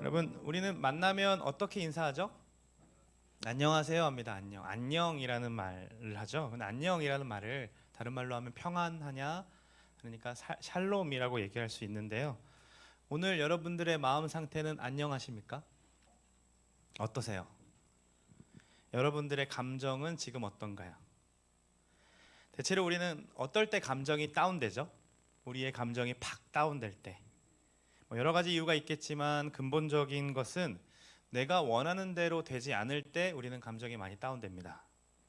여러분, 우리는 만나면 어떻게 인사하죠? 안녕하세요 합니다. 안녕이라는 말을 하죠. 근데 안녕이라는 말을 다른 말로 하면 평안하냐? 그러니까 샬롬이라고 얘기할 수 있는데요. 오늘 여러분들의 마음 상태는 안녕하십니까? 어떠세요? 여러분들의 감정은 지금 어떤가요? 대체로 우리는 어떨 때 감정이 다운되죠? 우리의 감정이 팍 다운될 때. 여러 가지 이유가 있겠지만 근본적인 것은 내가 원하는 대로 되지 않을 때 우리는 감정이 많이 다운됩니다.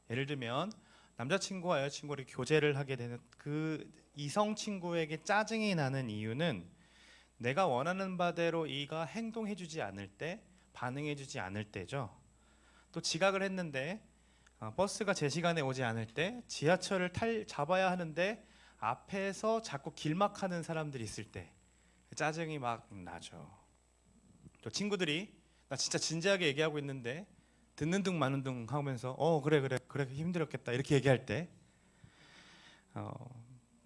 예를 들면 남자친구와 여자친구를 교제를 하게 되는 그 이성 친구에게 짜증이 나는 이유는 내가 원하는 바대로 이가 행동해주지 않을 때, 반응해주지 않을 때죠. 또 지각을 했는데 버스가 제 시간에 오지 않을 때, 지하철을 잡아야 하는데 앞에서 자꾸 길막하는 사람들이 있을 때 짜증이 막 나죠. 또 친구들이 나 진짜 진지하게 얘기하고 있는데 듣는 둥 마는 둥 하면서 그래 힘들었겠다 이렇게 얘기할 때,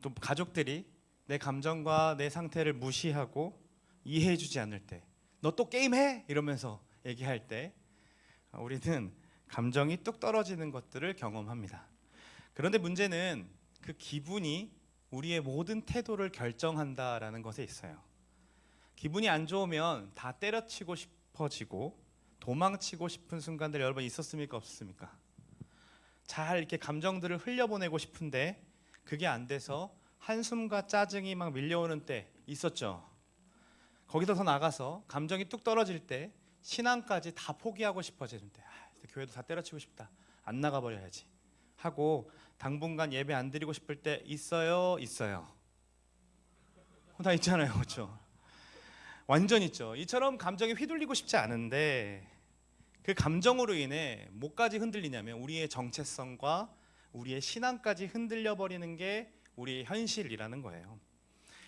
또 가족들이 내 감정과 내 상태를 무시하고 이해해주지 않을 때, 너 또 게임해 이러면서 얘기할 때 우리는 감정이 뚝 떨어지는 것들을 경험합니다. 그런데 문제는 그 기분이 우리의 모든 태도를 결정한다라는 것에 있어요. 기분이 안 좋으면 다 때려치고 싶어지고 도망치고 싶은 순간들 여러분 있었습니까? 없었습니까? 잘 이렇게 감정들을 흘려보내고 싶은데 그게 안 돼서 한숨과 짜증이 막 밀려오는 때 있었죠. 거기서 더 나가서 감정이 뚝 떨어질 때 신앙까지 다 포기하고 싶어지는데 교회도 다 때려치고 싶다, 안 나가버려야지 하고 당분간 예배 안 드리고 싶을 때 있어요. 다 있잖아요, 그렇죠? 완전 있죠. 이처럼 감정이 휘둘리고 싶지 않은데 그 감정으로 인해 뭐까지 흔들리냐면 우리의 정체성과 우리의 신앙까지 흔들려 버리는 게 우리의 현실이라는 거예요.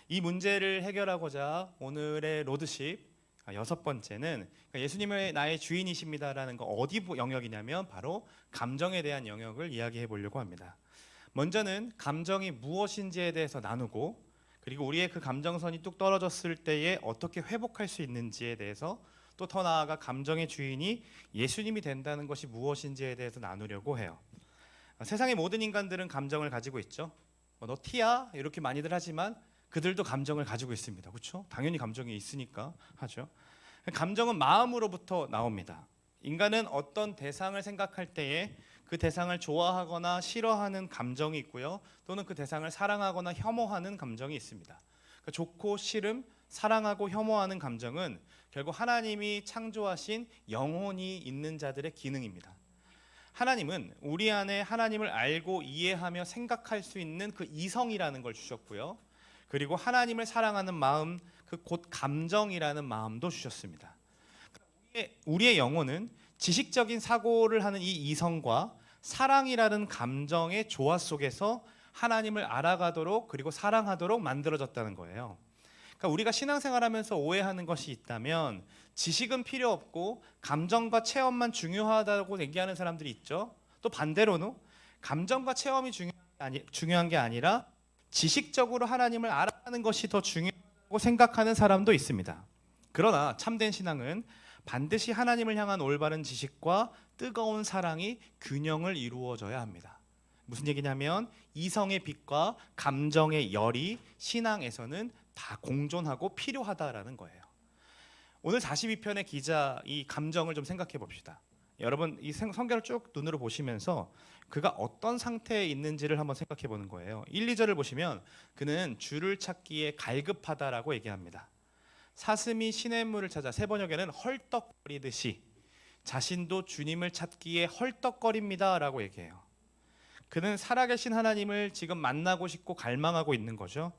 이 문제를 해결하고자 오늘의 로드십 6번째는 예수님의 나의 주인이십니다라는 거 어디 영역이냐면 바로 감정에 대한 영역을 이야기해 보려고 합니다. 먼저는 감정이 무엇인지에 대해서 나누고, 그리고 우리의 그 감정선이 뚝 떨어졌을 때에 어떻게 회복할 수 있는지에 대해서, 또 더 나아가 감정의 주인이 예수님이 된다는 것이 무엇인지에 대해서 나누려고 해요. 세상의 모든 인간들은 감정을 가지고 있죠. 너 T야? 이렇게 많이들 하지만 그들도 감정을 가지고 있습니다. 그렇죠? 당연히 감정이 있으니까 하죠. 감정은 마음으로부터 나옵니다. 인간은 어떤 대상을 생각할 때에 그 대상을 좋아하거나 싫어하는 감정이 있고요, 또는 그 대상을 사랑하거나 혐오하는 감정이 있습니다. 그러니까 좋고 싫음, 사랑하고 혐오하는 감정은 결국 하나님이 창조하신 영혼이 있는 자들의 기능입니다. 하나님은 우리 안에 하나님을 알고 이해하며 생각할 수 있는 그 이성이라는 걸 주셨고요, 그리고 하나님을 사랑하는 마음, 그 곧 감정이라는 마음도 주셨습니다. 우리의 영혼은 지식적인 사고를 하는 이 이성과 사랑이라는 감정의 조화 속에서 하나님을 알아가도록, 그리고 사랑하도록 만들어졌다는 거예요. 그러니까 우리가 신앙생활하면서 오해하는 것이 있다면 지식은 필요 없고 감정과 체험만 중요하다고 얘기하는 사람들이 있죠. 또 반대로는 감정과 체험이 중요한 게 아니라 지식적으로 하나님을 알아가는 것이 더 중요하다고 생각하는 사람도 있습니다. 그러나 참된 신앙은 반드시 하나님을 향한 올바른 지식과 뜨거운 사랑이 균형을 이루어져야 합니다. 무슨 얘기냐면 이성의 빛과 감정의 열이 신앙에서는 다 공존하고 필요하다라는 거예요. 오늘 42편의 기자 이 감정을 좀 생각해 봅시다. 여러분 이 성경을 쭉 눈으로 보시면서 그가 어떤 상태에 있는지를 한번 생각해 보는 거예요. 1, 2절을 보시면 그는 주를 찾기에 갈급하다라고 얘기합니다. 사슴이 시냇물을 찾아, 세 번역에는 헐떡거리듯이 자신도 주님을 찾기에 헐떡거립니다 라고 얘기해요. 그는 살아계신 하나님을 지금 만나고 싶고 갈망하고 있는 거죠.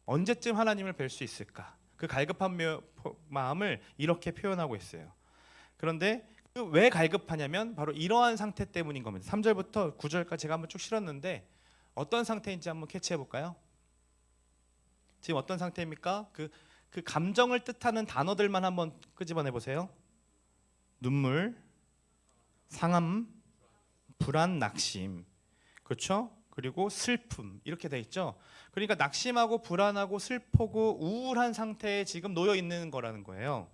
언제쯤 하나님을 뵐 수 있을까? 그 갈급한 마음을 이렇게 표현하고 있어요. 그런데 왜 갈급하냐면 바로 이러한 상태 때문인 겁니다. 3절부터 9절까지 제가 한번 쭉 실었는데 어떤 상태인지 한번 캐치해 볼까요? 지금 어떤 상태입니까? 그 감정을 뜻하는 단어들만 한번 끄집어내 보세요. 눈물, 상함, 불안, 낙심, 그렇죠? 그리고 슬픔, 이렇게 돼 있죠. 그러니까 낙심하고 불안하고 슬프고 우울한 상태에 지금 놓여 있는 거라는 거예요.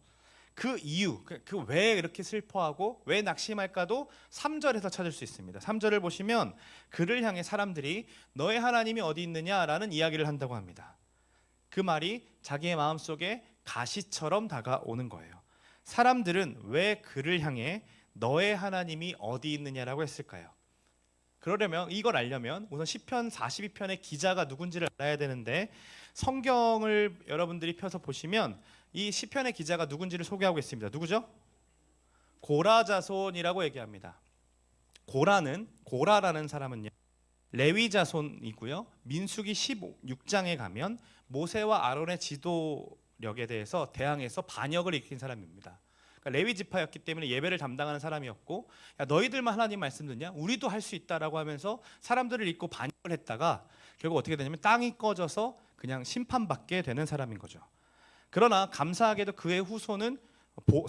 그 이유, 그 왜 이렇게 슬퍼하고 왜 낙심할까도 3절에서 찾을 수 있습니다. 3절을 보시면 그를 향해 사람들이 너의 하나님이 어디 있느냐라는 이야기를 한다고 합니다. 그 말이 자기의 마음속에 가시처럼 다가오는 거예요. 사람들은 왜 그를 향해 너의 하나님이 어디 있느냐라고 했을까요? 그러려면 이걸 알려면 우선 시편 42편의 기자가 누군지를 알아야 되는데 성경을 여러분들이 펴서 보시면 이 시편의 기자가 누군지를 소개하고 있습니다. 누구죠? 고라 자손이라고 얘기합니다. 고라라는 사람은요, 레위 자손이고요. 민수기 16장에 가면 모세와 아론의 지도력에 대해서 대항해서 반역을 일으킨 사람입니다. 그러니까 레위 지파였기 때문에 예배를 담당하는 사람이었고, 야, 너희들만 하나님 말씀 듣냐? 우리도 할 수 있다라고 하면서 사람들을 잊고 반역을 했다가 결국 어떻게 되냐면 땅이 꺼져서 그냥 심판받게 되는 사람인 거죠. 그러나 감사하게도 그의 후손은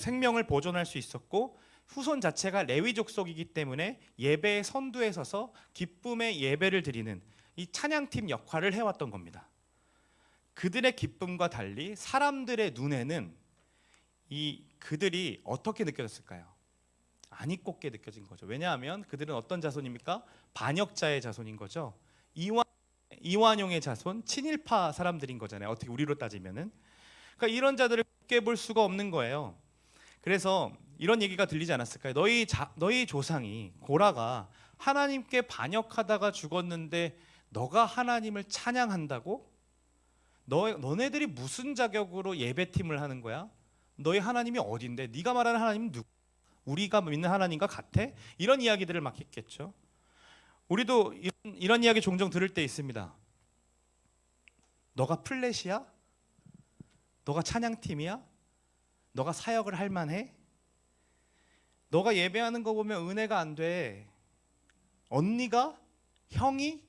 생명을 보존할 수 있었고, 후손 자체가 레위 족속이기 때문에 예배의 선두에 서서 기쁨의 예배를 드리는 이 찬양팀 역할을 해왔던 겁니다. 그들의 기쁨과 달리 사람들의 눈에는 그들이 어떻게 느껴졌을까요? 안 이꼽게 느껴진 거죠. 왜냐하면 그들은 어떤 자손입니까? 반역자의 자손인 거죠. 이완용의 자손, 친일파 사람들인 거잖아요. 어떻게 우리로 따지면은. 그러니까 이런 자들을 곱게 볼 수가 없는 거예요. 그래서 이런 얘기가 들리지 않았을까요? 너희 조상이 고라가 하나님께 반역하다가 죽었는데 너가 하나님을 찬양한다고? 너네들이 무슨 자격으로 예배팀을 하는 거야? 너희 하나님이 어딘데? 네가 말하는 하나님은 누구? 우리가 믿는 하나님과 같아? 이런 이야기들을 막 했겠죠. 우리도 이런 이야기 종종 들을 때 있습니다. 너가 플랫이야? 너가 찬양팀이야? 너가 사역을 할 만해? 너가 예배하는 거 보면 은혜가 안 돼. 언니가? 형이?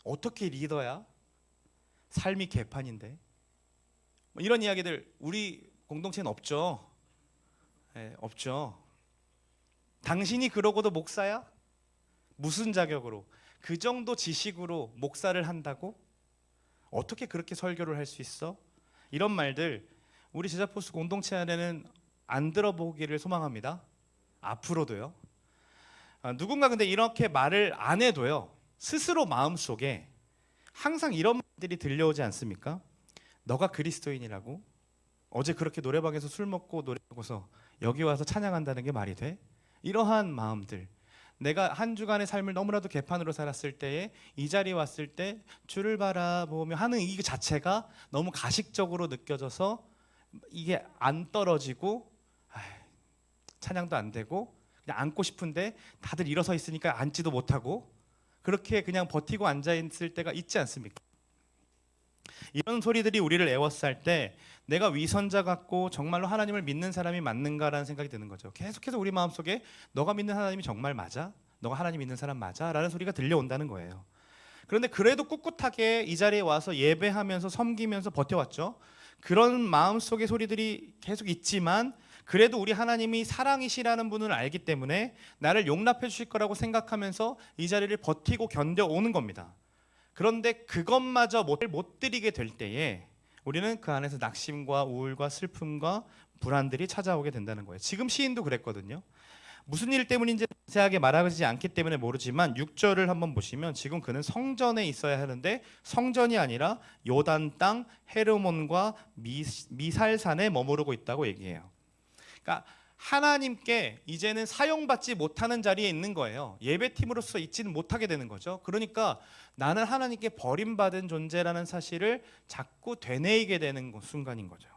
어떻게 리더야? 삶이 개판인데. 이런 이야기들 우리 공동체는 없죠. 네, 없죠. 당신이 그러고도 목사야? 무슨 자격으로? 그 정도 지식으로 목사를 한다고? 어떻게 그렇게 설교를 할 수 있어? 이런 말들 우리 제자포스 공동체 안에는 안 들어보기를 소망합니다. 앞으로도요. 누군가 근데 이렇게 말을 안 해도요, 스스로 마음속에 항상 이런 말들이 들려오지 않습니까? 너가 그리스도인이라고? 어제 그렇게 노래방에서 술 먹고 노래하고서 여기 와서 찬양한다는 게 말이 돼? 이러한 마음들, 내가 한 주간의 삶을 너무나도 개판으로 살았을 때에 이 자리에 왔을 때 주를 바라보며 하는 이 자체가 너무 가식적으로 느껴져서 이게 안 떨어지고 찬양도 안 되고 그냥 앉고 싶은데 다들 일어서 있으니까 앉지도 못하고 그렇게 그냥 버티고 앉아있을 때가 있지 않습니까? 이런 소리들이 우리를 애워쌀 때 내가 위선자 같고 정말로 하나님을 믿는 사람이 맞는가라는 생각이 드는 거죠. 계속해서 우리 마음속에 너가 믿는 하나님이 정말 맞아? 너가 하나님 믿는 사람 맞아? 라는 소리가 들려온다는 거예요. 그런데 그래도 꿋꿋하게 이 자리에 와서 예배하면서 섬기면서 버텨왔죠. 그런 마음속의 소리들이 계속 있지만 그래도 우리 하나님이 사랑이시라는 분을 알기 때문에 나를 용납해 주실 거라고 생각하면서 이 자리를 버티고 견뎌오는 겁니다. 그런데 그것마저 못 드리게 될 때에 우리는 그 안에서 낙심과 우울과 슬픔과 불안들이 찾아오게 된다는 거예요. 지금 시인도 그랬거든요. 무슨 일 때문인지 자세하게 말하지 않기 때문에 모르지만 6절을 한번 보시면 지금 그는 성전에 있어야 하는데 성전이 아니라 요단 땅 헤르몬과 미살산에 머무르고 있다고 얘기해요. 그러니까 하나님께 이제는 사용받지 못하는 자리에 있는 거예요. 예배팀으로서 있지는 못하게 되는 거죠. 그러니까 나는 하나님께 버림받은 존재라는 사실을 자꾸 되뇌이게 되는 순간인 거죠.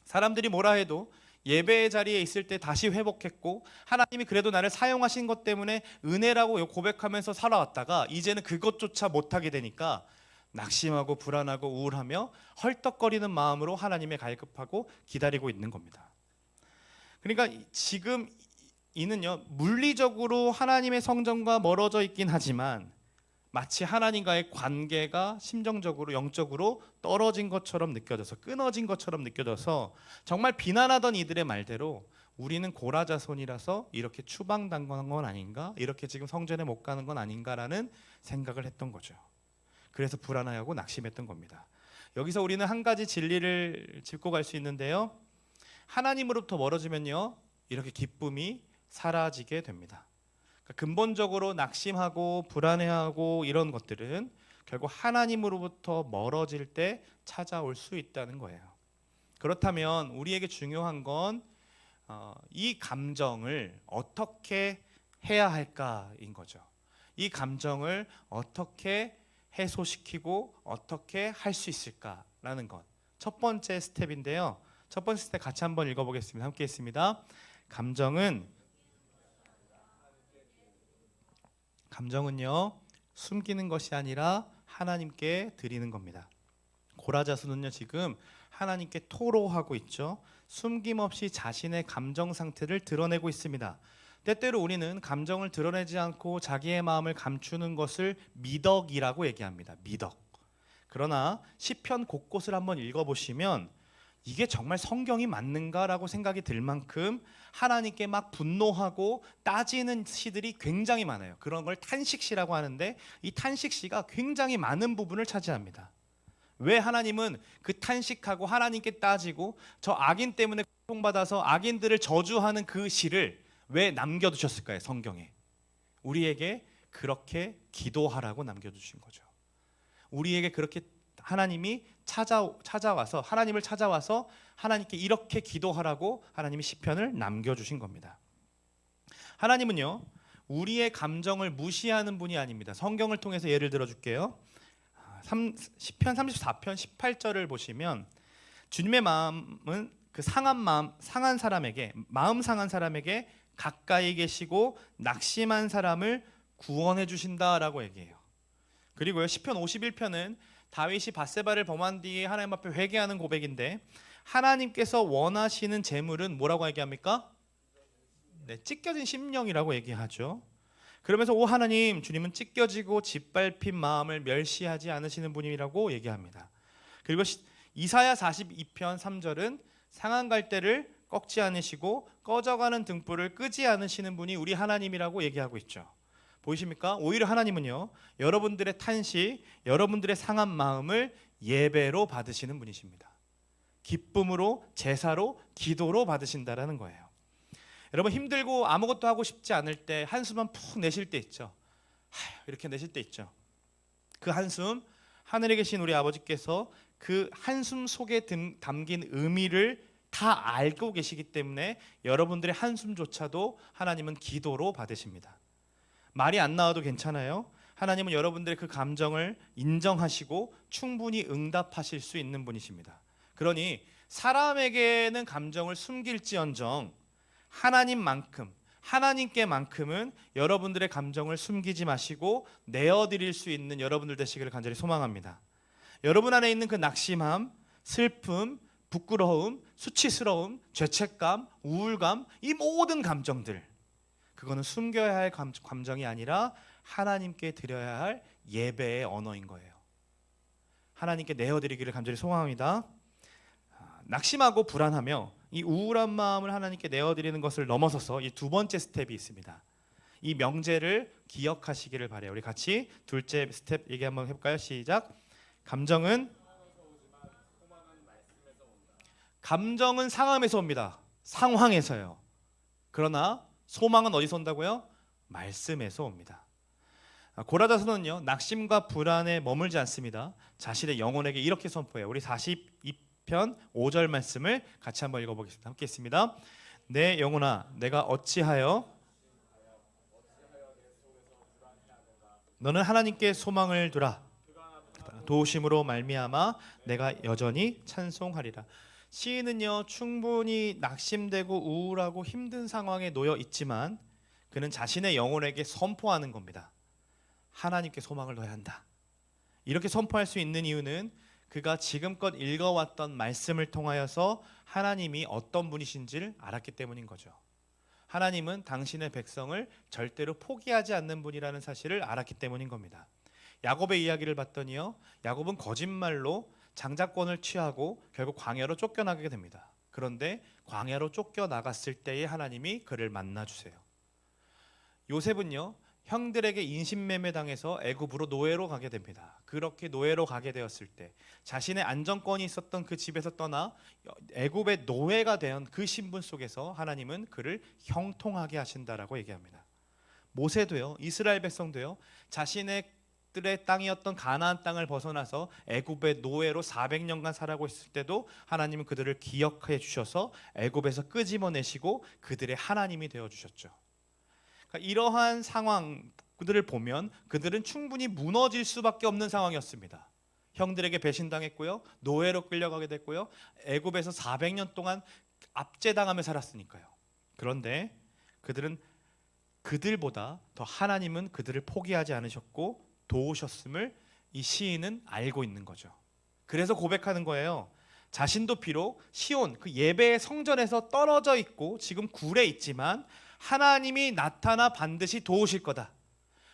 사람들이 뭐라 해도 예배의 자리에 있을 때 다시 회복했고 하나님이 그래도 나를 사용하신 것 때문에 은혜라고 고백하면서 살아왔다가 이제는 그것조차 못하게 되니까 낙심하고 불안하고 우울하며 헐떡거리는 마음으로 하나님의 갈급하고 기다리고 있는 겁니다. 그러니까 지금 이는요, 물리적으로 하나님의 성전과 멀어져 있긴 하지만 마치 하나님과의 관계가 심정적으로 영적으로 떨어진 것처럼 느껴져서 끊어진 것처럼 느껴져서 정말 비난하던 이들의 말대로 우리는 고라 자손이라서 이렇게 추방당한 건 아닌가, 이렇게 지금 성전에 못 가는 건 아닌가라는 생각을 했던 거죠. 그래서 불안해하고 낙심했던 겁니다. 여기서 우리는 한 가지 진리를 짚고 갈 수 있는데요, 하나님으로부터 멀어지면요, 이렇게 기쁨이 사라지게 됩니다. 그러니까 근본적으로 낙심하고 불안해하고 이런 것들은 결국 하나님으로부터 멀어질 때 찾아올 수 있다는 거예요. 그렇다면 우리에게 중요한 건 이 감정을 어떻게 해야 할까인 거죠. 이 감정을 어떻게 해소시키고 어떻게 할 수 있을까라는 것. 첫 번째 스텝인데요. 첫 번째 스텝 같이 한번 읽어보겠습니다. 함께 했습니다. 감정은요, 숨기는 것이 아니라 하나님께 드리는 겁니다. 고라자스는요, 지금 하나님께 토로하고 있죠. 숨김없이 자신의 감정 상태를 드러내고 있습니다. 때때로 우리는 감정을 드러내지 않고 자기의 마음을 감추는 것을 미덕이라고 얘기합니다. 미덕. 그러나 시편 곳곳을 한번 읽어보시면 이게 정말 성경이 맞는가라고 생각이 들 만큼 하나님께 막 분노하고 따지는 시들이 굉장히 많아요. 그런 걸 탄식시라고 하는데 이 탄식시가 굉장히 많은 부분을 차지합니다. 왜 하나님은 그 탄식하고 하나님께 따지고 저 악인 때문에 고통받아서 악인들을 저주하는 그 시를 왜 남겨두셨을까요? 성경에. 우리에게 그렇게 기도하라고 남겨두신 거죠. 우리에게 그렇게 하나님이 찾아와서 하나님을 찾아와서 하나님께 이렇게 기도하라고 하나님이 시편을 남겨주신 겁니다. 하나님은요, 우리의 감정을 무시하는 분이 아닙니다. 성경을 통해서 예를 들어줄게요. 시편 34편 18절을 보시면 주님의 마음은 그 상한 사람에게, 마음 상한 사람에게 가까이 계시고 낙심한 사람을 구원해 주신다라고 얘기해요. 그리고요, 시편 51편은 다윗이 밧세바를 범한 뒤에 하나님 앞에 회개하는 고백인데 하나님께서 원하시는 제물은 뭐라고 얘기합니까? 네, 찢겨진 심령이라고 얘기하죠. 그러면서 오 하나님, 주님은 찢겨지고 짓밟힌 마음을 멸시하지 않으시는 분이라고 얘기합니다. 그리고 이사야 42편 3절은 상한 갈대를 꺾지 않으시고 꺼져가는 등불을 끄지 않으시는 분이 우리 하나님이라고 얘기하고 있죠. 보이십니까? 오히려 하나님은요, 여러분들의 탄식, 여러분들의 상한 마음을 예배로 받으시는 분이십니다. 기쁨으로, 제사로, 기도로 받으신다라는 거예요. 여러분, 힘들고 아무것도 하고 싶지 않을 때 한숨만 푹 내쉴 때 있죠. 이렇게 내쉴 때 있죠. 그 한숨, 하늘에 계신 우리 아버지께서 그 한숨 속에 담긴 의미를 다 알고 계시기 때문에 여러분들의 한숨조차도 하나님은 기도로 받으십니다. 말이 안 나와도 괜찮아요. 하나님은 여러분들의 그 감정을 인정하시고 충분히 응답하실 수 있는 분이십니다. 그러니 사람에게는 감정을 숨길지언정 하나님께만큼은 여러분들의 감정을 숨기지 마시고 내어드릴 수 있는 여러분들 되시기를 간절히 소망합니다. 여러분 안에 있는 그 낙심함, 슬픔, 부끄러움, 수치스러움, 죄책감, 우울감, 이 모든 감정들, 그거는 숨겨야 할 감정이 아니라 하나님께 드려야 할 예배의 언어인 거예요. 하나님께 내어드리기를 간절히 소망합니다. 낙심하고 불안하며 이 우울한 마음을 하나님께 내어드리는 것을 넘어서서 이 두 번째 스텝이 있습니다. 이 명제를 기억하시기를 바래요. 우리 같이 둘째 스텝 얘기 한번 해볼까요? 시작. 감정은 상함에서 옵니다. 상황에서요. 그러나 소망은 어디서 온다고요? 말씀에서 옵니다. 고라자서는요, 낙심과 불안에 머물지 않습니다. 자신의 영혼에게 이렇게 선포해요. 우리 42편 5절 말씀을 같이 한번 읽어보겠습니다. 함께 했습니다. 내 영혼아, 내가 어찌하여 너는 하나님께 소망을 두라. 도우심으로 말미암아 내가 여전히 찬송하리라. 시인은요, 충분히 낙심되고 우울하고 힘든 상황에 놓여 있지만 그는 자신의 영혼에게 선포하는 겁니다. 하나님께 소망을 둬야 한다. 이렇게 선포할 수 있는 이유는 그가 지금껏 읽어왔던 말씀을 통하여서 하나님이 어떤 분이신지를 알았기 때문인 거죠. 하나님은 당신의 백성을 절대로 포기하지 않는 분이라는 사실을 알았기 때문인 겁니다. 야곱의 이야기를 봤더니요, 야곱은 거짓말로 장자권을 취하고 결국 광야로 쫓겨나게 됩니다. 그런데 광야로 쫓겨나갔을 때에 하나님이 그를 만나주세요. 요셉은요, 형들에게 인신매매 당해서 애굽으로 노예로 가게 됩니다. 그렇게 노예로 가게 되었을 때 자신의 안정권이 있었던 그 집에서 떠나 애굽의 노예가 된 그 신분 속에서 하나님은 그를 형통하게 하신다라고 얘기합니다. 모세도요, 이스라엘 백성도요, 자신들의 땅이었던 가나안 땅을 벗어나서 애굽의 노예로 400년간 살아고 있을 때도 하나님은 그들을 기억해 주셔서 애굽에서 끄집어내시고 그들의 하나님이 되어 주셨죠. 그러니까 이러한 상황들을 보면 그들은 충분히 무너질 수밖에 없는 상황이었습니다. 형들에게 배신당했고요, 노예로 끌려가게 됐고요, 애굽에서 400년 동안 압제당하며 살았으니까요. 그런데 그들은 그들보다 더 하나님은 그들을 포기하지 않으셨고 도우셨음을 이 시인은 알고 있는 거죠. 그래서 고백하는 거예요. 자신도 비록 시온 그 예배의 성전에서 떨어져 있고 지금 굴에 있지만 하나님이 나타나 반드시 도우실 거다.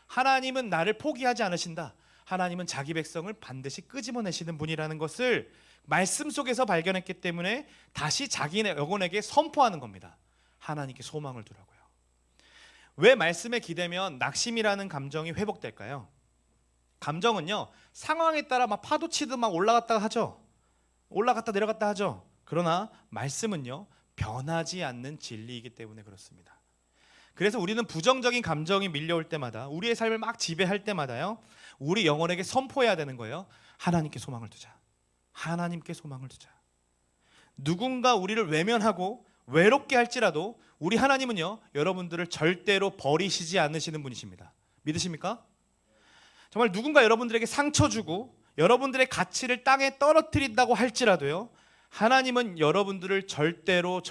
하나님은 나를 포기하지 않으신다. 하나님은 자기 백성을 반드시 끄집어내시는 분이라는 것을 말씀 속에서 발견했기 때문에 다시 자기네 영혼에게 선포하는 겁니다. 하나님께 소망을 두라고요. 왜 말씀에 기대면 낙심이라는 감정이 회복될까요? 감정은요, 상황에 따라 막 파도 치듯 막 올라갔다 하죠. 올라갔다 내려갔다 하죠. 그러나 말씀은요, 변하지 않는 진리이기 때문에 그렇습니다. 그래서 우리는 부정적인 감정이 밀려올 때마다, 우리의 삶을 막 지배할 때마다요, 우리 영혼에게 선포해야 되는 거예요. 하나님께 소망을 두자. 하나님께 소망을 두자. 누군가 우리를 외면하고 외롭게 할지라도 우리 하나님은요, 여러분들을 절대로 버리시지 않으시는 분이십니다. 믿으십니까? 정말 누군가 여러분들에게 상처 주고 여러분들의 가치를 땅에 떨어뜨린다고 할지라도요, 하나님은 여러분들을 절대로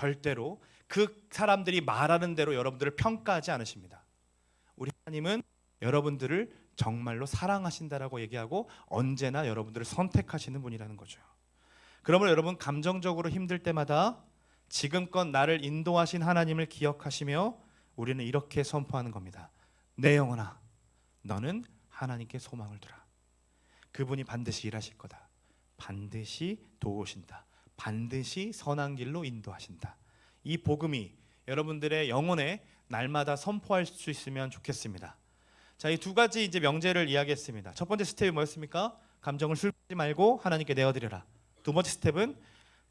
그 사람들이 말하는 대로 여러분들을 평가하지 않으십니다. 우리 하나님은 여러분들을 정말로 사랑하신다라고 얘기하고 언제나 여러분들을 선택하시는 분이라는 거죠. 그러므로 여러분, 감정적으로 힘들 때마다 지금껏 나를 인도하신 하나님을 기억하시며 우리는 이렇게 선포하는 겁니다. 내 영혼아, 너는 하나님께 소망을 두라. 그분이 반드시 일하실 거다. 반드시 도우신다. 반드시 선한 길로 인도하신다. 이 복음이 여러분들의 영혼에 날마다 선포할 수 있으면 좋겠습니다. 자, 이 두 가지 이제 명제를 이야기했습니다. 첫 번째 스텝이 뭐였습니까? 감정을 슬프지 말고 하나님께 내어드려라. 두 번째 스텝은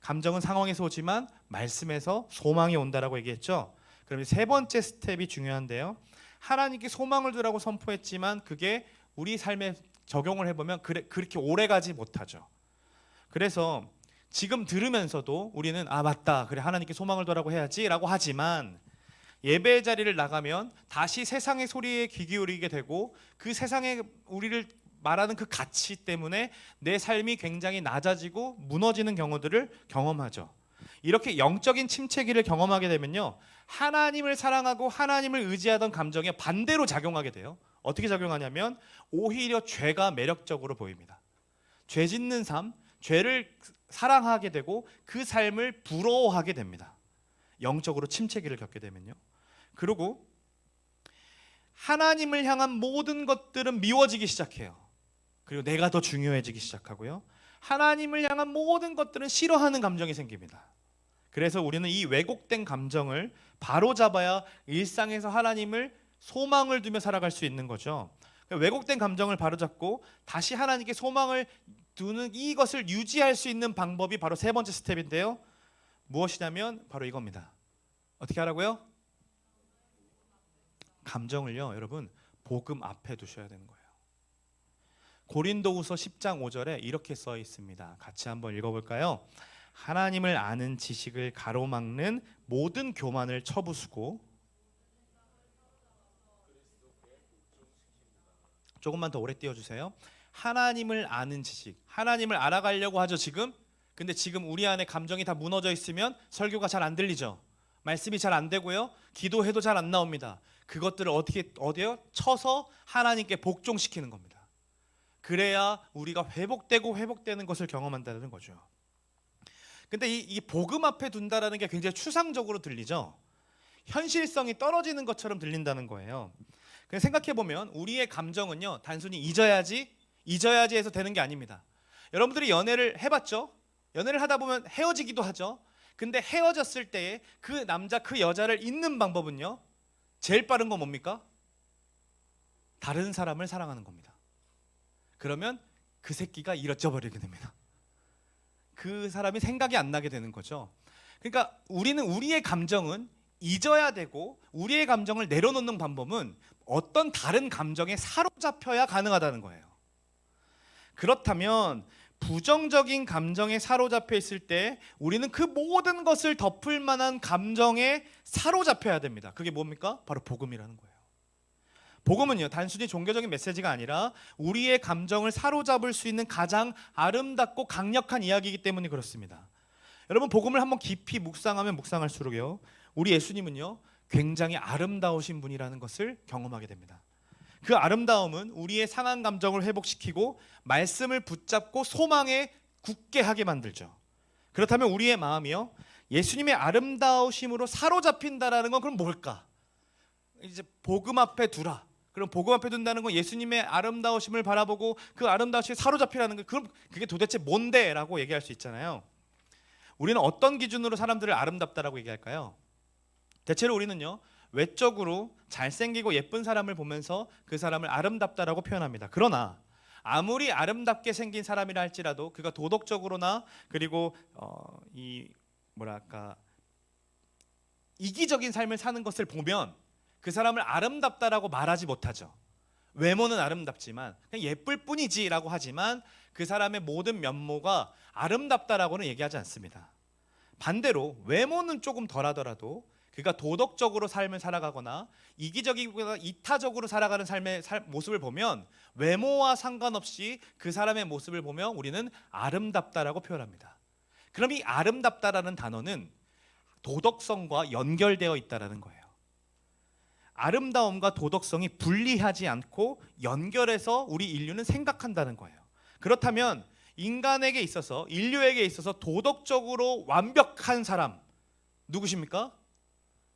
감정은 상황에서 오지만 말씀에서 소망이 온다라고 얘기했죠. 그럼 세 번째 스텝이 중요한데요. 하나님께 소망을 두라고 선포했지만 그게 우리 삶에 적용을 해보면 그렇게 오래 가지 못하죠. 그래서 지금 들으면서도 우리는 맞다, 그래, 하나님께 소망을 두라고 해야지 라고 하지만 예배의 자리를 나가면 다시 세상의 소리에 귀 기울이게 되고 그 세상에 우리를 말하는 그 가치 때문에 내 삶이 굉장히 낮아지고 무너지는 경우들을 경험하죠. 이렇게 영적인 침체기를 경험하게 되면요, 하나님을 사랑하고 하나님을 의지하던 감정에 반대로 작용하게 돼요. 어떻게 작용하냐면 오히려 죄가 매력적으로 보입니다. 죄 짓는 삶, 죄를 사랑하게 되고 그 삶을 부러워하게 됩니다. 영적으로 침체기를 겪게 되면요. 그리고 하나님을 향한 모든 것들은 미워지기 시작해요. 그리고 내가 더 중요해지기 시작하고요. 하나님을 향한 모든 것들은 싫어하는 감정이 생깁니다. 그래서 우리는 이 왜곡된 감정을 바로잡아야 일상에서 하나님을 소망을 두며 살아갈 수 있는 거죠. 왜곡된 감정을 바로잡고 다시 하나님께 소망을 두는 이것을 유지할 수 있는 방법이 바로 세 번째 스텝인데요. 무엇이냐면 바로 이겁니다. 어떻게 하라고요? 감정을요, 여러분, 복음 앞에 두셔야 되는 거예요. 고린도후서 10장 5절에 이렇게 써 있습니다. 같이 한번 읽어볼까요? 하나님을 아는 지식을 가로막는 모든 교만을 쳐부수고, 조금만 더 오래 띄워주세요. 하나님을 아는 지식, 하나님을 알아가려고 하죠 지금. 근데 지금 우리 안에 감정이 다 무너져 있으면 설교가 잘 안 들리죠. 말씀이 잘 안 되고요, 기도해도 잘 안 나옵니다. 그것들을 어디요? 쳐서 하나님께 복종시키는 겁니다. 그래야 우리가 회복되는 것을 경험한다는 거죠. 근데 이 복음 앞에 둔다라는 게 굉장히 추상적으로 들리죠. 현실성이 떨어지는 것처럼 들린다는 거예요. 그냥 생각해 보면 우리의 감정은요, 단순히 잊어야지 해서 되는 게 아닙니다. 여러분들이 연애를 해봤죠? 연애를 하다 보면 헤어지기도 하죠. 근데 헤어졌을 때에 그 남자 그 여자를 잊는 방법은요, 제일 빠른 건 뭡니까? 다른 사람을 사랑하는 겁니다. 그러면 그 새끼가 잃어버리게 됩니다. 그 사람이 생각이 안 나게 되는 거죠. 그러니까 우리는 우리의 감정은 잊어야 되고, 우리의 감정을 내려놓는 방법은 어떤 다른 감정에 사로잡혀야 가능하다는 거예요. 그렇다면 부정적인 감정에 사로잡혀 있을 때 우리는 그 모든 것을 덮을 만한 감정에 사로잡혀야 됩니다. 그게 뭡니까? 바로 복음이라는 거예요. 복음은요, 단순히 종교적인 메시지가 아니라 우리의 감정을 사로잡을 수 있는 가장 아름답고 강력한 이야기이기 때문에 그렇습니다. 여러분, 복음을 한번 깊이 묵상하면 묵상할수록요, 우리 예수님은요 굉장히 아름다우신 분이라는 것을 경험하게 됩니다. 그 아름다움은 우리의 상한 감정을 회복시키고 말씀을 붙잡고 소망에 굳게 하게 만들죠. 그렇다면 우리의 마음이요, 예수님의 아름다우심으로 사로잡힌다라는 건 그럼 뭘까? 이제 복음 앞에 두라. 그럼 복음 앞에 둔다는 건 예수님의 아름다우심을 바라보고 그 아름다우심에 사로잡히라는 거. 그럼 그게 도대체 뭔데? 라고 얘기할 수 있잖아요. 우리는 어떤 기준으로 사람들을 아름답다라고 얘기할까요? 대체로 우리는요, 외적으로 잘생기고 예쁜 사람을 보면서 그 사람을 아름답다라고 표현합니다. 그러나 아무리 아름답게 생긴 사람이라 할지라도 그가 도덕적으로나 그리고 이기적인 삶을 사는 것을 보면 그 사람을 아름답다라고 말하지 못하죠. 외모는 아름답지만 그냥 예쁠 뿐이지라고 하지만 그 사람의 모든 면모가 아름답다라고는 얘기하지 않습니다. 반대로 외모는 조금 덜하더라도 그가 도덕적으로 삶을 살아가거나 이기적이거나 이타적으로 살아가는 삶의 모습을 보면 외모와 상관없이 그 사람의 모습을 보면 우리는 아름답다라고 표현합니다. 그럼 이 아름답다라는 단어는 도덕성과 연결되어 있다라는 거예요. 아름다움과 도덕성이 분리하지 않고 연결해서 우리 인류는 생각한다는 거예요. 그렇다면 인간에게 있어서, 인류에게 있어서 도덕적으로 완벽한 사람 누구십니까?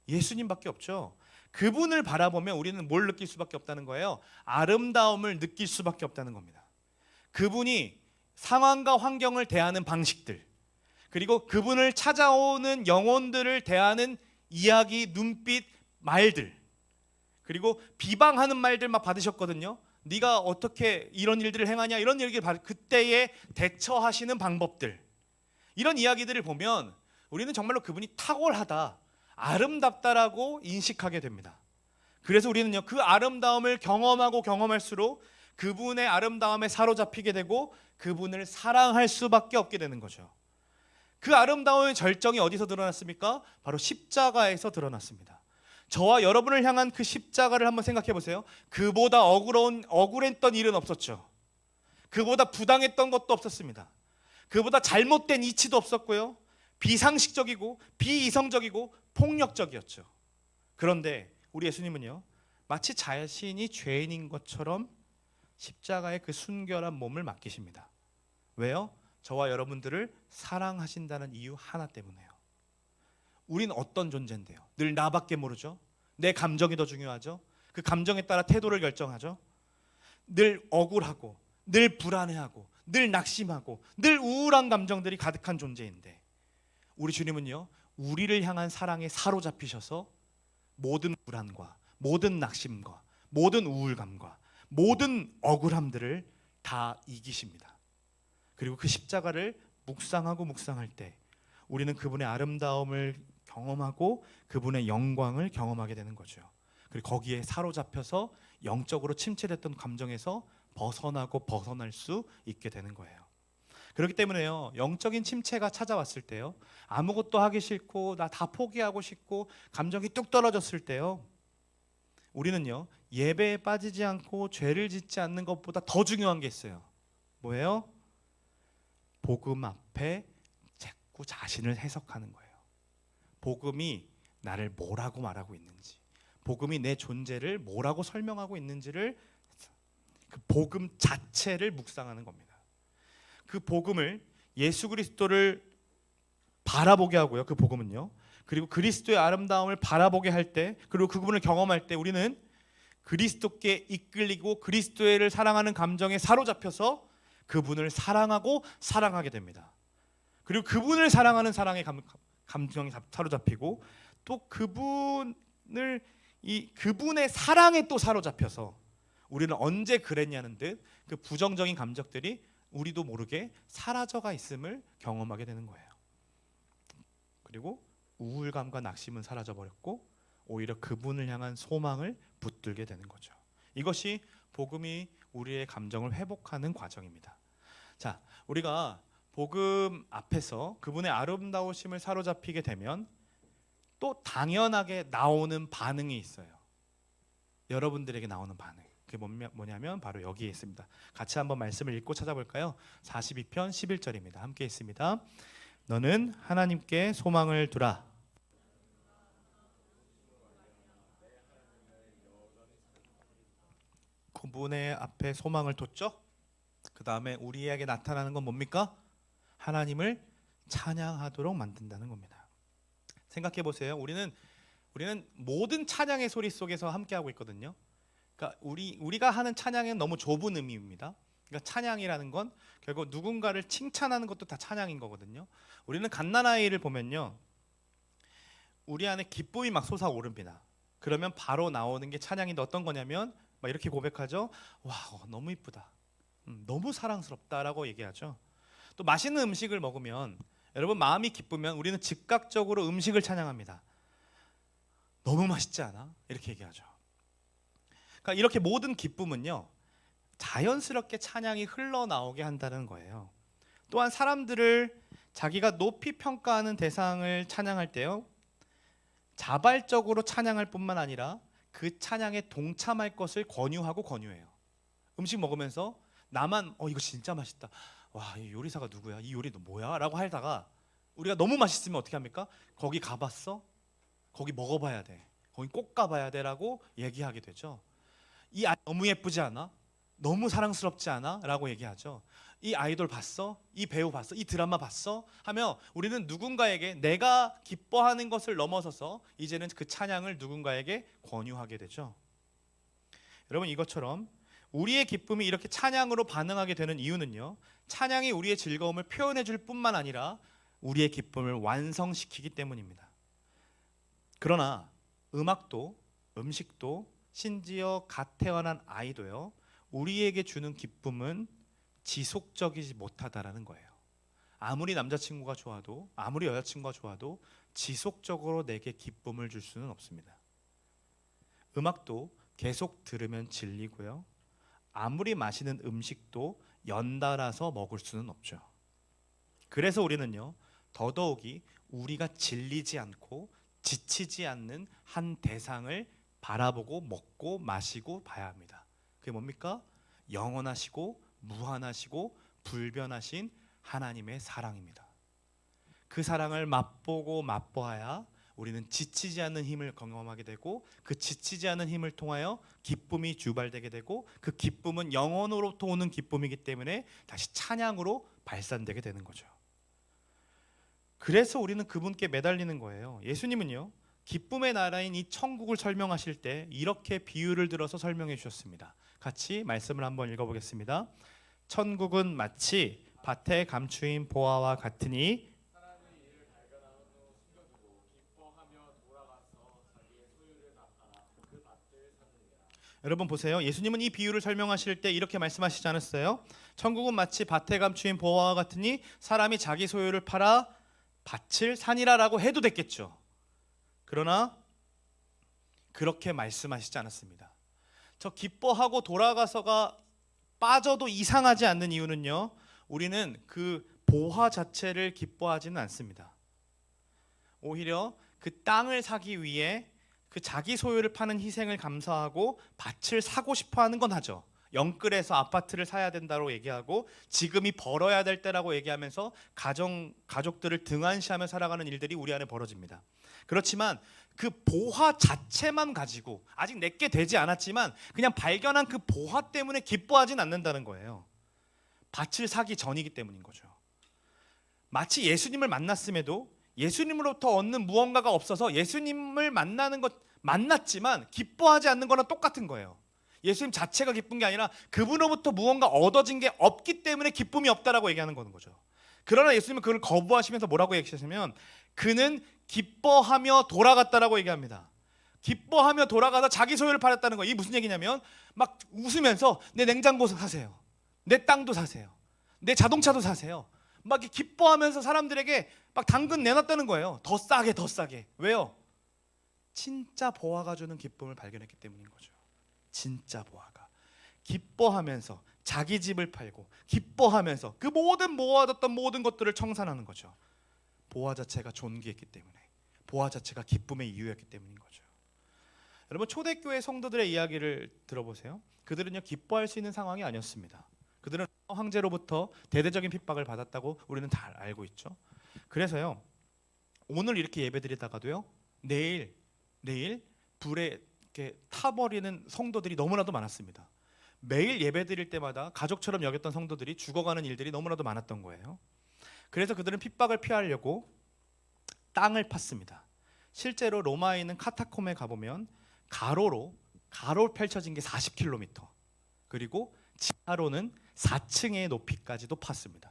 예수님밖에 없죠. 그분을 바라보면 우리는 뭘 느낄 수밖에 없다는 거예요? 아름다움을 느낄 수밖에 없다는 겁니다. 그분이 상황과 환경을 대하는 방식들, 그리고 그분을 찾아오는 영혼들을 대하는 이야기, 눈빛, 말들, 그리고 비방하는 말들 막 받으셨거든요. 네가 어떻게 이런 일들을 행하냐, 이런 얘기를 그때에 대처하시는 방법들, 이런 이야기들을 보면 우리는 정말로 그분이 탁월하다, 아름답다라고 인식하게 됩니다. 그래서 우리는요, 그 아름다움을 경험하고 경험할수록 그분의 아름다움에 사로잡히게 되고 그분을 사랑할 수밖에 없게 되는 거죠. 그 아름다움의 절정이 어디서 드러났습니까? 바로 십자가에서 드러났습니다. 저와 여러분을 향한 그 십자가를 한번 생각해 보세요. 그보다 억울했던 일은 없었죠. 그보다 부당했던 것도 없었습니다. 그보다 잘못된 이치도 없었고요, 비상식적이고 비이성적이고 폭력적이었죠. 그런데 우리 예수님은요, 마치 자신이 죄인인 것처럼 십자가의 그 순결한 몸을 맡기십니다. 왜요? 저와 여러분들을 사랑하신다는 이유 하나 때문에요. 우린 어떤 존재인데요? 늘 나밖에 모르죠. 내 감정이 더 중요하죠. 그 감정에 따라 태도를 결정하죠. 늘 억울하고 늘 불안해하고 늘 낙심하고 늘 우울한 감정들이 가득한 존재인데, 우리 주님은요, 우리를 향한 사랑에 사로잡히셔서 모든 불안과 모든 낙심과 모든 우울감과 모든 억울함들을 다 이기십니다. 그리고 그 십자가를 묵상하고 묵상할 때 우리는 그분의 아름다움을 경험하고 그분의 영광을 경험하게 되는 거죠. 그리고 거기에 사로잡혀서 영적으로 침체됐던 감정에서 벗어나고 벗어날 수 있게 되는 거예요. 그렇기 때문에요, 영적인 침체가 찾아왔을 때요, 아무것도 하기 싫고 나 다 포기하고 싶고 감정이 뚝 떨어졌을 때요, 우리는요, 예배에 빠지지 않고 죄를 짓지 않는 것보다 더 중요한 게 있어요. 뭐예요? 복음 앞에 자꾸 자신을 해석하는 거예요. 복음이 나를 뭐라고 말하고 있는지, 복음이 내 존재를 뭐라고 설명하고 있는지를, 그 복음 자체를 묵상하는 겁니다. 그 복음을, 예수 그리스도를 바라보게 하고요, 그 복음은요, 그리고 그리스도의 아름다움을 바라보게 할 때, 그리고 그분을 경험할 때 우리는 그리스도께 이끌리고 그리스도를 사랑하는 감정에 사로잡혀서 그분을 사랑하고 사랑하게 됩니다. 그리고 그분을 사랑하는 사랑의 감정이 사로잡히고 또 그분의 사랑에 또 사로잡혀서 우리는 언제 그랬냐는 듯 그 부정적인 감정들이 우리도 모르게 사라져가 있음을 경험하게 되는 거예요. 그리고 우울감과 낙심은 사라져 버렸고 오히려 그분을 향한 소망을 붙들게 되는 거죠. 이것이 복음이 우리의 감정을 회복하는 과정입니다. 자, 우리가 복음 앞에서 그분의 아름다우심을 사로잡히게 되면 또 당연하게 나오는 반응이 있어요. 여러분들에게 나오는 반응. 그게 뭐냐면 바로 여기에 있습니다. 같이 한번 말씀을 읽고 찾아볼까요? 42편 11절입니다. 함께 있습니다. 너는 하나님께 소망을 두라. 그분의 앞에 소망을 뒀죠. 그 다음에 우리에게 나타나는 건 뭡니까? 하나님을 찬양하도록 만든다는 겁니다. 생각해 보세요. 우리는 모든 찬양의 소리 속에서 함께 하고 있거든요. 그러니까 우리가 하는 찬양은 너무 좁은 의미입니다. 그러니까 찬양이라는 건 결국 누군가를 칭찬하는 것도 다 찬양인 거거든요. 우리는 갓난아이를 보면요, 우리 안에 기쁨이 막 솟아오릅니다. 그러면 바로 나오는 게 찬양인데 어떤 거냐면 막 이렇게 고백하죠. 와, 너무 이쁘다, 너무 사랑스럽다라고 얘기하죠. 또 맛있는 음식을 먹으면 여러분 마음이 기쁘면 우리는 즉각적으로 음식을 찬양합니다. 너무 맛있지 않아? 이렇게 얘기하죠. 그러니까 이렇게 모든 기쁨은요, 자연스럽게 찬양이 흘러나오게 한다는 거예요. 또한 사람들을 자기가 높이 평가하는 대상을 찬양할 때요, 자발적으로 찬양할 뿐만 아니라 그 찬양에 동참할 것을 권유해요. 음식 먹으면서 나만 이거 진짜 맛있다, 와, 이 요리사가 누구야, 이 요리 너 뭐야? 라고 하다가 우리가 너무 맛있으면 어떻게 합니까? 거기 가봤어? 거기 먹어봐야 돼, 거기 꼭 가봐야 돼 라고 얘기하게 되죠. 이 아이 너무 예쁘지 않아? 너무 사랑스럽지 않아? 라고 얘기하죠. 이 아이돌 봤어? 이 배우 봤어? 이 드라마 봤어? 하며 우리는 누군가에게 내가 기뻐하는 것을 넘어서서 이제는 그 찬양을 누군가에게 권유하게 되죠. 여러분, 이것처럼 우리의 기쁨이 이렇게 찬양으로 반응하게 되는 이유는요, 찬양이 우리의 즐거움을 표현해 줄 뿐만 아니라 우리의 기쁨을 완성시키기 때문입니다. 그러나 음악도, 음식도, 심지어 갓 태어난 아이도요, 우리에게 주는 기쁨은 지속적이지 못하다라는 거예요. 아무리 남자친구가 좋아도, 아무리 여자친구가 좋아도 지속적으로 내게 기쁨을 줄 수는 없습니다. 음악도 계속 들으면 질리고요, 아무리 맛있는 음식도 연달아서 먹을 수는 없죠. 그래서 우리는요, 더더욱이 우리가 질리지 않고 지치지 않는 한 대상을 바라보고 먹고 마시고 봐야 합니다. 그게 뭡니까? 영원하시고 무한하시고 불변하신 하나님의 사랑입니다. 그 사랑을 맛보고 맛보아야 우리는 지치지 않는 힘을 경험하게 되고, 그 지치지 않은 힘을 통하여 기쁨이 유발되게 되고, 그 기쁨은 영원으로부터 오는 기쁨이기 때문에 다시 찬양으로 발산되게 되는 거죠. 그래서 우리는 그분께 매달리는 거예요. 예수님은요, 기쁨의 나라인 이 천국을 설명하실 때 이렇게 비유를 들어서 설명해 주셨습니다. 같이 말씀을 한번 읽어보겠습니다. 천국은 마치 밭에 감추인 보화와 같으니 여러분 보세요. 예수님은 이 비유를 설명하실 때 이렇게 말씀하시지 않았어요? 천국은 마치 밭에 감추인 보화와 같으니 사람이 자기 소유를 팔아 밭을 사니라라고 해도 됐겠죠. 그러나 그렇게 말씀하시지 않았습니다. 저 기뻐하고 돌아가서가 빠져도 이상하지 않는 이유는요, 우리는 그 보화 자체를 기뻐하지는 않습니다. 오히려 그 땅을 사기 위해 그 자기 소유를 파는 희생을 감사하고 밭을 사고 싶어하는 건 하죠. 영끌에서 아파트를 사야 된다고 얘기하고 지금이 벌어야 될 때라고 얘기하면서 가족들을 등한시하며 살아가는 일들이 우리 안에 벌어집니다. 그렇지만 그 보화 자체만 가지고 아직 내게 되지 않았지만 그냥 발견한 그 보화 때문에 기뻐하진 않는다는 거예요. 밭을 사기 전이기 때문인 거죠. 마치 예수님을 만났음에도 예수님으로부터 얻는 무언가가 없어서 예수님을 만났지만 기뻐하지 않는 거랑 똑같은 거예요. 예수님 자체가 기쁜 게 아니라 그분으로부터 무언가 얻어진 게 없기 때문에 기쁨이 없다라고 얘기하는 거죠. 그러나 예수님은 그걸 거부하시면서 뭐라고 얘기하시냐면 그는 기뻐하며 돌아갔다라고 얘기합니다. 기뻐하며 돌아가서 자기 소유를 팔았다는 거예요. 이게 무슨 얘기냐면 막 웃으면서 내 냉장고 사세요, 내 땅도 사세요, 내 자동차도 사세요. 막 이렇게 기뻐하면서 사람들에게 막 당근 내놨다는 거예요. 더 싸게 더 싸게. 왜요? 진짜 보아가 주는 기쁨을 발견했기 때문인 거죠. 진짜 보아가 기뻐하면서 자기 집을 팔고 기뻐하면서 그 모든 모아뒀던 모든 것들을 청산하는 거죠. 보아 자체가 존귀했기 때문에, 보아 자체가 기쁨의 이유였기 때문인 거죠. 여러분, 초대교회 성도들의 이야기를 들어보세요. 그들은요, 기뻐할 수 있는 상황이 아니었습니다. 그들은 황제로부터 대대적인 핍박을 받았다고 우리는 다 알고 있죠. 그래서요, 오늘 이렇게 예배드리다가도요, 내일 불에 이렇게 타버리는 성도들이 너무나도 많았습니다. 매일 예배드릴 때마다 가족처럼 여겼던 성도들이 죽어가는 일들이 너무나도 많았던 거예요. 그래서 그들은 핍박을 피하려고 땅을 팠습니다. 실제로 로마에 있는 카타콤에 가보면 가로 펼쳐진 게 40km, 그리고 지하로는 4층의 높이까지도 팠습니다.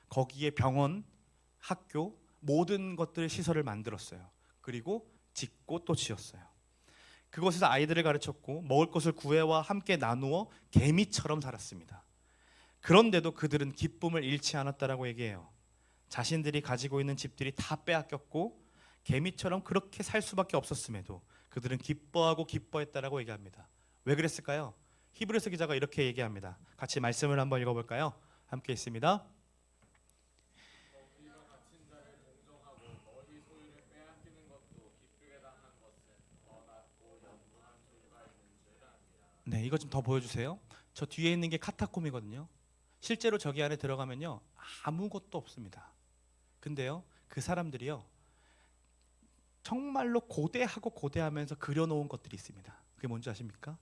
거기에 병원, 학교, 모든 것들의 시설을 만들었어요. 그리고 짓고 또 지었어요. 그곳에서 아이들을 가르쳤고 먹을 것을 구해와 함께 나누어 개미처럼 살았습니다. 그런데도 그들은 기쁨을 잃지 않았다라고 얘기해요. 자신들이 가지고 있는 집들이 다 빼앗겼고 개미처럼 그렇게 살 수밖에 없었음에도 그들은 기뻐하고 기뻐했다라고 얘기합니다. 왜 그랬을까요? 히브리서 기자가 이렇게 얘기합니다. 같이 말씀을 한번 읽어볼까요? 함께 있습니다. 네, 이거 좀 더 보여주세요. 저 뒤에 있는 게 카타콤이거든요. 실제로 저기 안에 들어가면요, 아무것도 없습니다. 근데요, 그 사람들이요, 정말로 고대하면서 그려놓은 것들이 있습니다. 그게 뭔지 아십니까?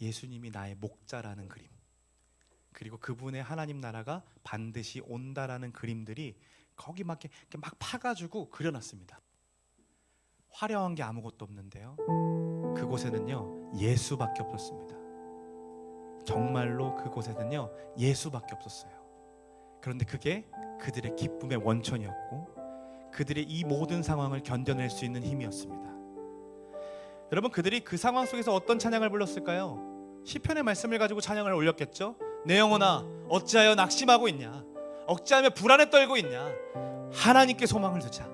예수님이 나의 목자라는 그림, 그리고 그분의 하나님 나라가 반드시 온다라는 그림들이 거기 막 파가지고 그려놨습니다. 화려한 게 아무것도 없는데요, 그곳에는요, 예수밖에 없었습니다. 정말로 그곳에는요, 예수밖에 없었어요. 그런데 그게 그들의 기쁨의 원천이었고 그들의 이 모든 상황을 견뎌낼 수 있는 힘이었습니다. 여러분, 그들이 그 상황 속에서 어떤 찬양을 불렀을까요? 시편의 말씀을 가지고 찬양을 올렸겠죠. 내 영혼아 어찌하여 낙심하고 있냐, 어찌하며 불안에 떨고 있냐, 하나님께 소망을 두자.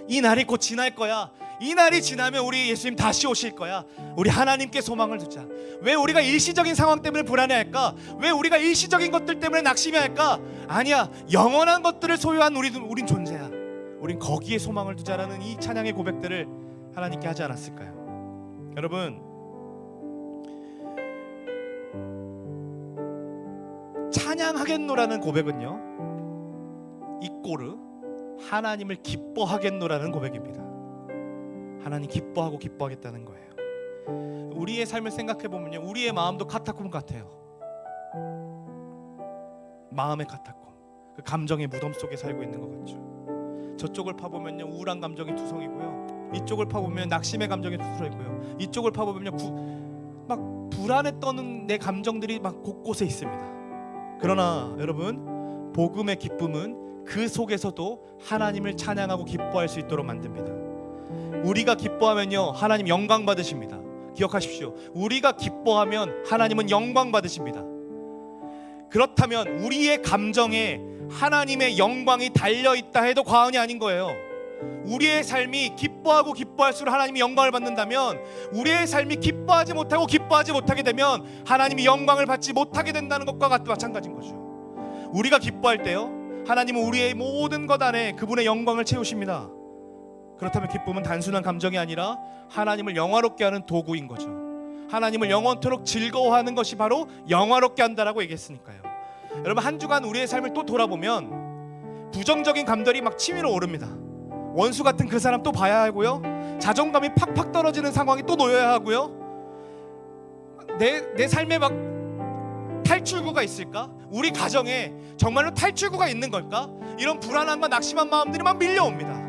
이 날이 곧 지날 거야. 이 날이 지나면 우리 예수님 다시 오실 거야. 우리 하나님께 소망을 두자. 왜 우리가 일시적인 상황 때문에 불안해할까? 왜 우리가 일시적인 것들 때문에 낙심해할까? 아니야, 영원한 것들을 소유한 우린 존재야. 우린 거기에 소망을 두자라는 이 찬양의 고백들을 하나님께 하지 않았을까요? 여러분, 찬양하겠노라는 고백은요, 이꼬르 하나님을 기뻐하겠노라는 고백입니다. 하나님 기뻐하고 기뻐하겠다는 거예요. 우리의 삶을 생각해 보면요, 우리의 마음도 카타콤 같아요. 마음의 카타콤, 그 감정의 무덤 속에 살고 있는 것 같죠. 저쪽을 파보면요, 우울한 감정이 투성이고요, 이쪽을 파보면 낙심의 감정이 투성이고요, 이쪽을 파보면요, 막 불안에 떠는 내 감정들이 막 곳곳에 있습니다. 그러나 여러분, 복음의 기쁨은 그 속에서도 하나님을 찬양하고 기뻐할 수 있도록 만듭니다. 우리가 기뻐하면요, 하나님 영광 받으십니다. 기억하십시오. 우리가 기뻐하면 하나님은 영광 받으십니다. 그렇다면 우리의 감정에 하나님의 영광이 달려있다 해도 과언이 아닌 거예요. 우리의 삶이 기뻐하고 기뻐할수록 하나님이 영광을 받는다면, 우리의 삶이 기뻐하지 못하고 기뻐하지 못하게 되면 하나님이 영광을 받지 못하게 된다는 것과 마찬가지인 거죠. 우리가 기뻐할 때요, 하나님은 우리의 모든 것 안에 그분의 영광을 채우십니다. 그렇다면 기쁨은 단순한 감정이 아니라 하나님을 영화롭게 하는 도구인 거죠. 하나님을 영원토록 즐거워하는 것이 바로 영화롭게 한다라고 얘기했으니까요. 여러분, 한 주간 우리의 삶을 또 돌아보면 부정적인 감정이 막 치밀어 오릅니다. 원수 같은 그 사람 또 봐야 하고요, 자존감이 팍팍 떨어지는 상황이 또 놓여야 하고요, 내 삶에 막 탈출구가 있을까? 우리 가정에 정말로 탈출구가 있는 걸까? 이런 불안함과 낙심한 마음들이 막 밀려옵니다.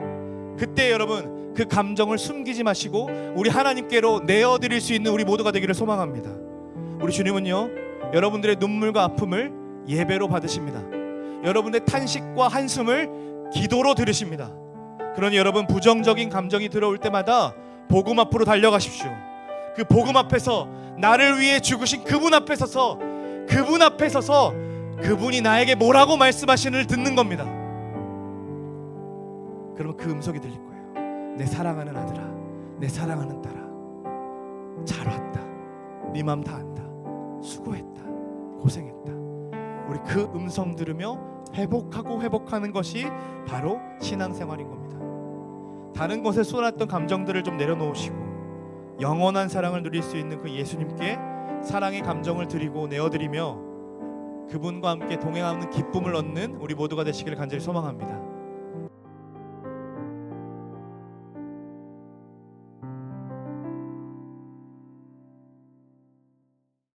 그때 여러분, 그 감정을 숨기지 마시고 우리 하나님께로 내어드릴 수 있는 우리 모두가 되기를 소망합니다. 우리 주님은요, 여러분들의 눈물과 아픔을 예배로 받으십니다. 여러분의 탄식과 한숨을 기도로 들으십니다. 그러니 여러분, 부정적인 감정이 들어올 때마다 복음 앞으로 달려가십시오. 그 복음 앞에서 나를 위해 죽으신 그분 앞에 서서 그분이 나에게 뭐라고 말씀하시는를 듣는 겁니다. 그러면 그 음성이 들릴 거예요. 내 사랑하는 아들아, 내 사랑하는 딸아, 잘 왔다. 네 맘 다 안다. 수고했다. 고생했다. 우리 그 음성 들으며 회복하는 것이 바로 신앙생활인 겁니다. 다른 것에 쏟았던 감정들을 좀 내려놓으시고 영원한 사랑을 누릴 수 있는 그 예수님께 사랑의 감정을 드리고 내어드리며 그분과 함께 동행하는 기쁨을 얻는 우리 모두가 되시기를 간절히 소망합니다.